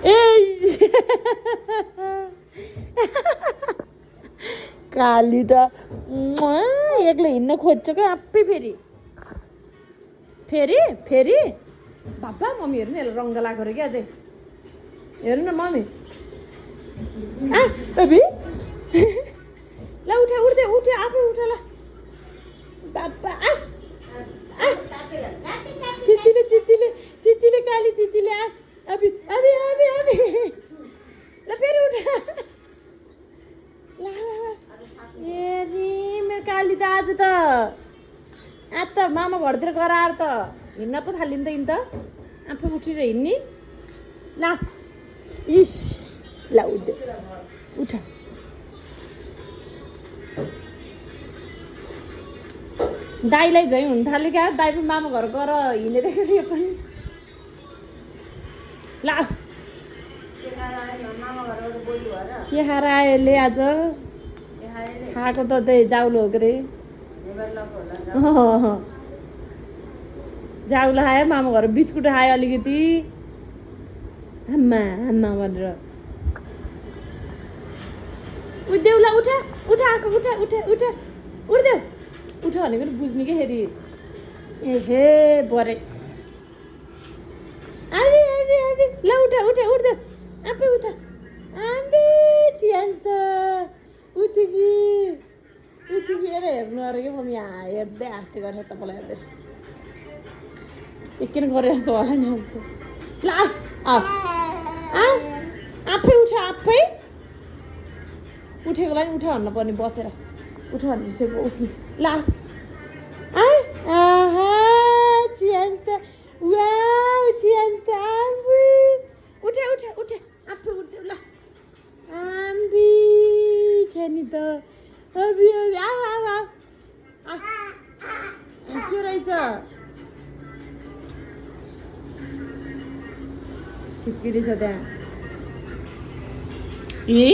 ए काली त एक्लै हिँड्न खोज्छ क्या आफै फेरि फेरि फेरि बाबा मम्मी हेर्नु यसलाई रङ्ग लगाएको अरे क्या अझै हेर्नु न मम्मी अबि ल उठ्या उठ्दै उठ्यो आफै उठ ल बाबा तितीले तितीले तितीले काली तितीले अबि अबि अबि अबि ल फेरि उठ ल ए नि मेरो काली त आज त त मामा घरतिर गराएर त हिँड्न पो थाल्यो नि त हिँड् त आफै उठेर हिँड्ने ल इस ल उठ उठ दाइलाई झै हुन थाल्यो क्या दाइ पनि मामा घर गएर हिँडेर यो पनि ल के खाएर आयो यसले आज खाएको त त्यही जाउलो हो के अरे जाउलो खायो मामा घर बिस्कुट खायो अलिकति आम्मा आम्मा भनेर उठ्देऊ ल उठ उठ आएको उठ उठ उठ उठ्देऊ उठ भनेको नि बुझ्ने क्या फेरि ए हे बरे आबी आबी आबी ल उठ उठ उठ्देऊ आफै उठ आम्बे चियास त उठ्यो कि हेर हेर्नु अरे क्या मम्मी हेर्दै हाँस्दै गरेर तपाईँलाई हेर्दै एकछिन गरे जस्तो होला नि ल आफै उठ आफै उठेकोलाई उठ भन्नु पर्ने बसेर उठ भनेपछि उठ्ने ल चियान्स त वा चियान्स त आम्बी उठ उठ उठ आफै उठ्यो ल आम्बी छ नि त अबि अबि आऊ आऊ आऊ के रहेछ छिप्किँदैछ त्यहाँ ए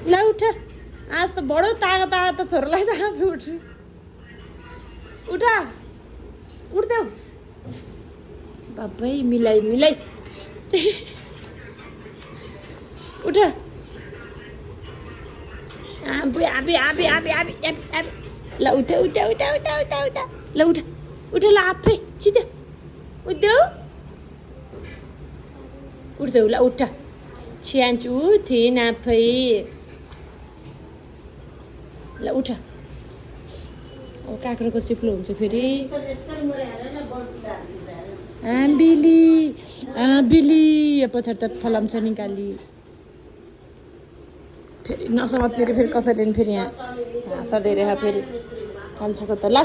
ल उठ आज त बडो तागत त छोरालाई त आफै उठ्छु उठ उठ्देऊ बाबै मिलाइ मिलाइ उठ आबी आबी आबी आबी आबी आबी ल उठ उठ उठ उठ उठ उठ ल उठ उठ ल आफै छिटो उठ्देऊ उठ्देऊ ल उठ छ्यान्छु थिएन आफै ल उठ काँक्रोको चिप्लो हुन्छ फेरि आम्बिली आम्बिली पछाडि त फलाउँछ निकाली फेरि नसमातेर फेरि कसैले फेरि यहाँ हाँस दिएर फेरि कान्छाको त ल